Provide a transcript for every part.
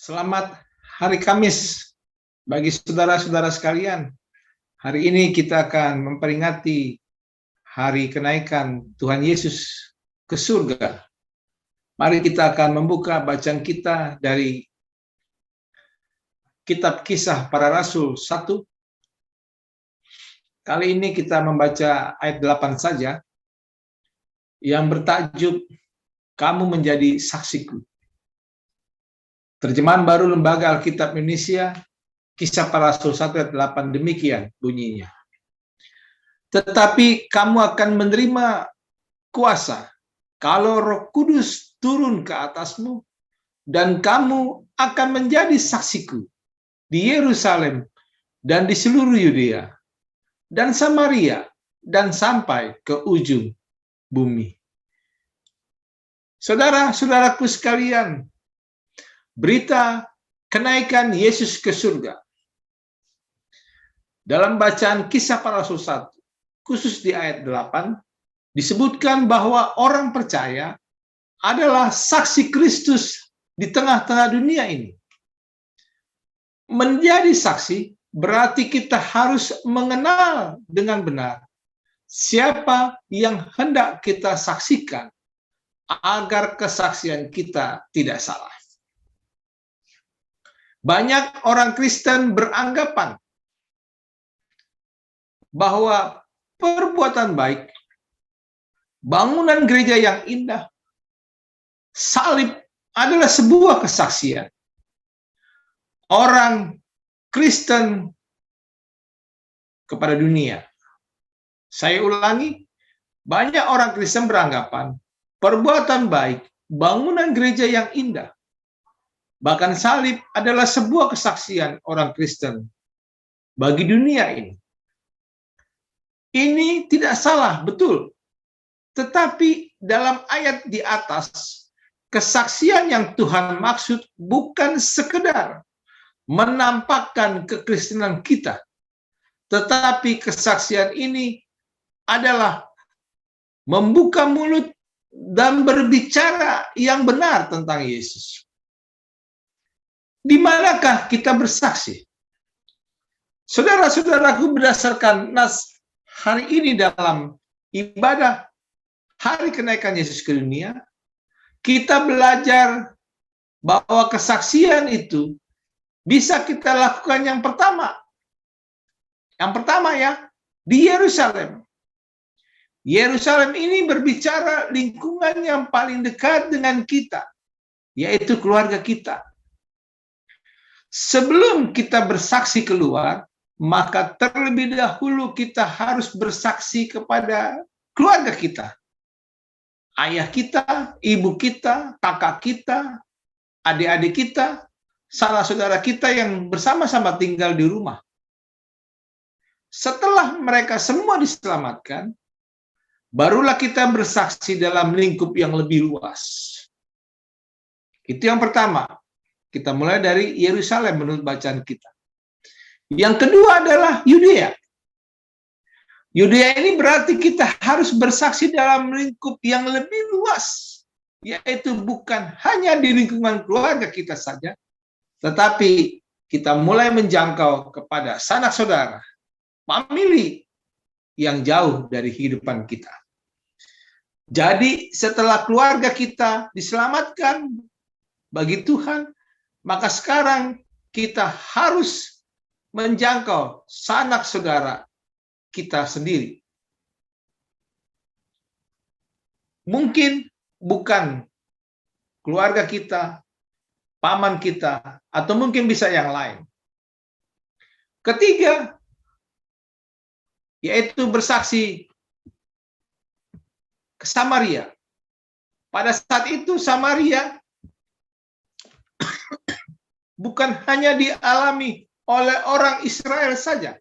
Selamat hari Kamis bagi saudara-saudara sekalian. Hari ini kita akan memperingati hari kenaikan Tuhan Yesus ke surga. Mari kita akan membuka bacaan kita dari Kitab Kisah Para Rasul 1. Kali ini kita membaca ayat 8 saja yang bertajuk Kamu Menjadi Saksiku. Terjemahan baru Lembaga Alkitab Indonesia, Kisah Para Rasul 1 ayat 8, demikian bunyinya. Tetapi kamu akan menerima kuasa kalau Roh Kudus turun ke atasmu, dan kamu akan menjadi saksiku di Yerusalem dan di seluruh Yudea dan Samaria dan sampai ke ujung bumi. Saudara-saudaraku sekalian, berita kenaikan Yesus ke surga. Dalam bacaan Kisah Para Rasul 1, khusus di ayat 8, disebutkan bahwa orang percaya adalah saksi Kristus di tengah-tengah dunia ini. Menjadi saksi berarti kita harus mengenal dengan benar siapa yang hendak kita saksikan agar kesaksian kita tidak salah. Banyak orang Kristen beranggapan bahwa perbuatan baik, bangunan gereja yang indah, salib adalah sebuah kesaksian. Orang Kristen kepada dunia. Saya ulangi, banyak orang Kristen beranggapan perbuatan baik, bangunan gereja yang indah, bahkan salib adalah sebuah kesaksian orang Kristen bagi dunia ini. Ini tidak salah, betul. Tetapi dalam ayat di atas, kesaksian yang Tuhan maksud bukan sekedar menampakkan kekristenan kita, tetapi kesaksian ini adalah membuka mulut dan berbicara yang benar tentang Yesus. Di manakah kita bersaksi? Saudara-saudaraku, berdasarkan nas hari ini dalam ibadah hari kenaikan Yesus ke dunia, kita belajar bahwa kesaksian itu bisa kita lakukan yang pertama. Yang pertama ya, di Yerusalem. Yerusalem ini berbicara lingkungan yang paling dekat dengan kita, yaitu keluarga kita. Sebelum kita bersaksi keluar, maka terlebih dahulu kita harus bersaksi kepada keluarga kita. Ayah kita, ibu kita, kakak kita, adik-adik kita, sanak saudara kita yang bersama-sama tinggal di rumah. Setelah mereka semua diselamatkan, barulah kita bersaksi dalam lingkup yang lebih luas. Itu yang pertama. Kita mulai dari Yerusalem menurut bacaan kita. Yang kedua adalah Yudea. Yudea ini berarti kita harus bersaksi dalam lingkup yang lebih luas, yaitu bukan hanya di lingkungan keluarga kita saja, tetapi kita mulai menjangkau kepada sanak saudara, famili yang jauh dari kehidupan kita. Jadi setelah keluarga kita diselamatkan bagi Tuhan, maka sekarang kita harus menjangkau sanak saudara kita sendiri. Mungkin bukan keluarga kita, paman kita, atau mungkin bisa yang lain. Ketiga, yaitu bersaksi ke Samaria. Pada saat itu Samaria bukan hanya dialami oleh orang Israel saja,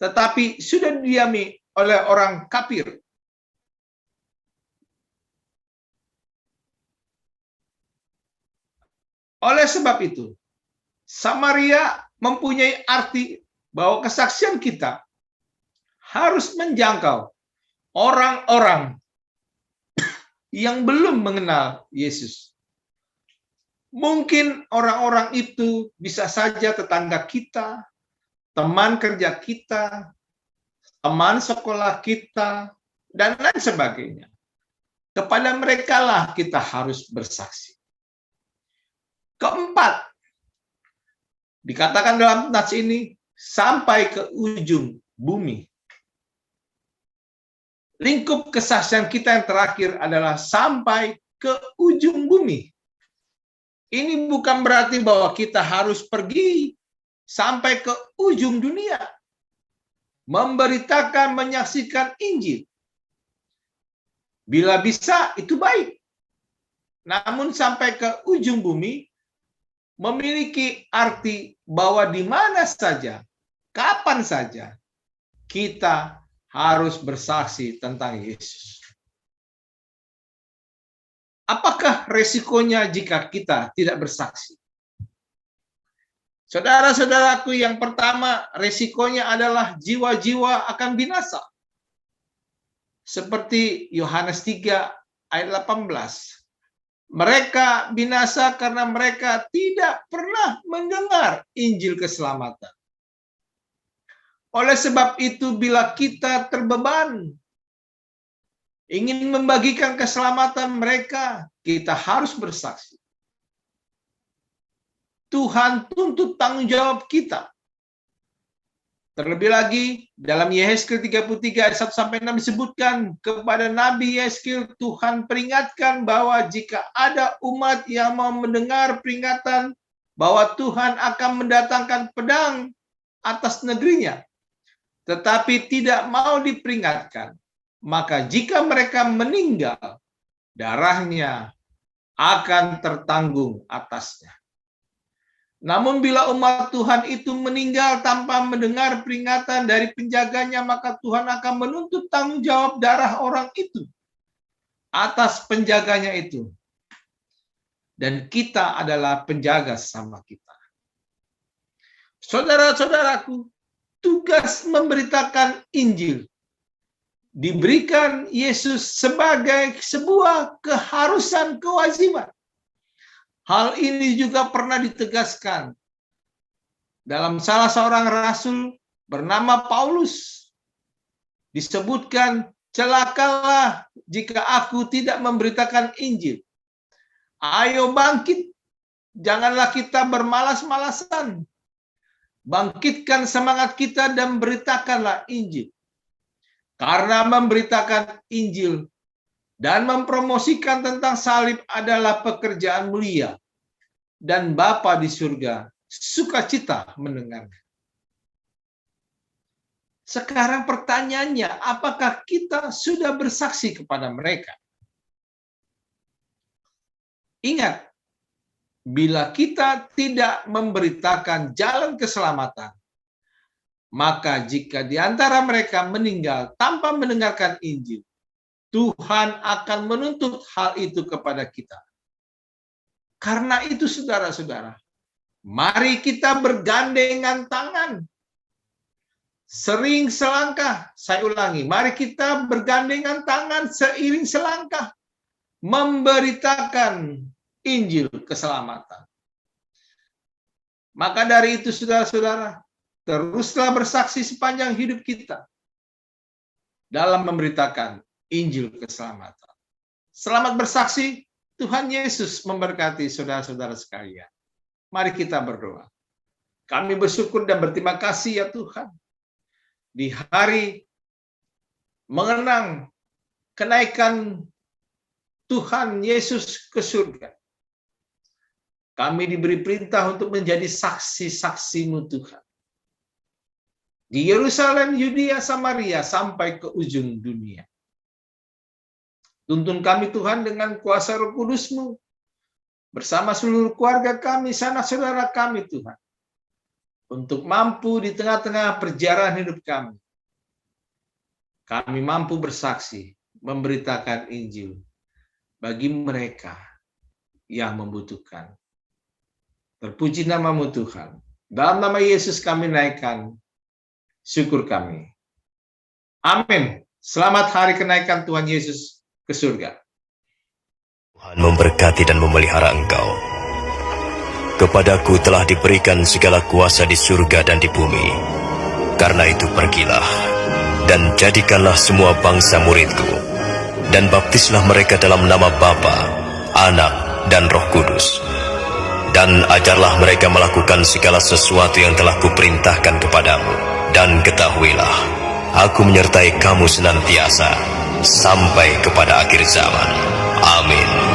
tetapi sudah didiami oleh orang kafir. Oleh sebab itu, Samaria mempunyai arti bahwa kesaksian kita harus menjangkau orang-orang yang belum mengenal Yesus. Mungkin orang-orang itu bisa saja tetangga kita, teman kerja kita, teman sekolah kita, dan lain sebagainya. Kepada mereka lah kita harus bersaksi. Keempat, dikatakan dalam nats ini, sampai ke ujung bumi. Lingkup kesaksian kita yang terakhir adalah sampai ke ujung bumi. Ini bukan berarti bahwa kita harus pergi sampai ke ujung dunia, memberitakan, menyaksikan Injil. Bila bisa, itu baik. Namun sampai ke ujung bumi memiliki arti bahwa di mana saja, kapan saja, kita harus bersaksi tentang Yesus. Apakah resikonya jika kita tidak bersaksi? Saudara-saudaraku, yang pertama, resikonya adalah jiwa-jiwa akan binasa. Seperti Yohanes 3 ayat 18. Mereka binasa karena mereka tidak pernah mendengar Injil keselamatan. Oleh sebab itu, bila kita terbeban ingin membagikan keselamatan mereka, kita harus bersaksi. Tuhan tuntut tanggung jawab kita. Terlebih lagi, dalam Yehezkiel 33 ayat 1-6 disebutkan kepada Nabi Yehezkiel, Tuhan peringatkan bahwa jika ada umat yang mau mendengar peringatan bahwa Tuhan akan mendatangkan pedang atas negerinya, tetapi tidak mau diperingatkan, maka jika mereka meninggal, darahnya akan tertanggung atasnya. Namun bila umat Tuhan itu meninggal tanpa mendengar peringatan dari penjaganya, maka Tuhan akan menuntut tanggung jawab darah orang itu atas penjaganya itu. Dan kita adalah penjaga sama kita. Saudara-saudaraku, tugas memberitakan Injil diberikan Yesus sebagai sebuah keharusan, kewajiban. Hal ini juga pernah ditegaskan dalam salah seorang rasul bernama Paulus. Disebutkan, celakalah jika aku tidak memberitakan Injil. Ayo bangkit, janganlah kita bermalas-malasan. Bangkitkan semangat kita dan beritakanlah Injil. Karena memberitakan Injil dan mempromosikan tentang salib adalah pekerjaan mulia. Dan Bapa di surga sukacita mendengarnya. Sekarang pertanyaannya, apakah kita sudah bersaksi kepada mereka? Ingat, bila kita tidak memberitakan jalan keselamatan, maka jika di antara mereka meninggal tanpa mendengarkan Injil, Tuhan akan menuntut hal itu kepada kita. Karena itu, saudara-saudara, mari kita bergandengan tangan. Sering selangkah, saya ulangi, mari kita bergandengan tangan seiring selangkah, memberitakan Injil keselamatan. Maka dari itu, saudara-saudara, teruslah bersaksi sepanjang hidup kita dalam memberitakan Injil keselamatan. Selamat bersaksi, Tuhan Yesus memberkati saudara-saudara sekalian. Mari kita berdoa. Kami bersyukur dan berterima kasih ya Tuhan. Di hari mengenang kenaikan Tuhan Yesus ke surga, kami diberi perintah untuk menjadi saksi-saksi-Mu Tuhan. Di Yerusalem, Yudea, Samaria, sampai ke ujung dunia. Tuntun kami Tuhan dengan kuasa Roh Kudus-Mu, bersama seluruh keluarga kami, sanak saudara kami Tuhan, untuk mampu di tengah-tengah perjalanan hidup kami. Kami mampu bersaksi, memberitakan Injil bagi mereka yang membutuhkan. Terpuji nama-Mu Tuhan. Dalam nama Yesus kami naikkan syukur kami. Amin. Selamat hari kenaikan Tuhan Yesus ke surga. Tuhan memberkati dan memelihara engkau. kepadaku telah diberikan segala kuasa di surga dan di bumi. Karena itu pergilah, dan jadikanlah semua bangsa muridku, dan baptislah mereka dalam nama Bapa, Anak, dan Roh Kudus. Dan ajarlah mereka melakukan segala sesuatu yang telah kuperintahkan kepadamu. Dan ketahuilah, aku menyertai kamu senantiasa, sampai kepada akhir zaman. Amin.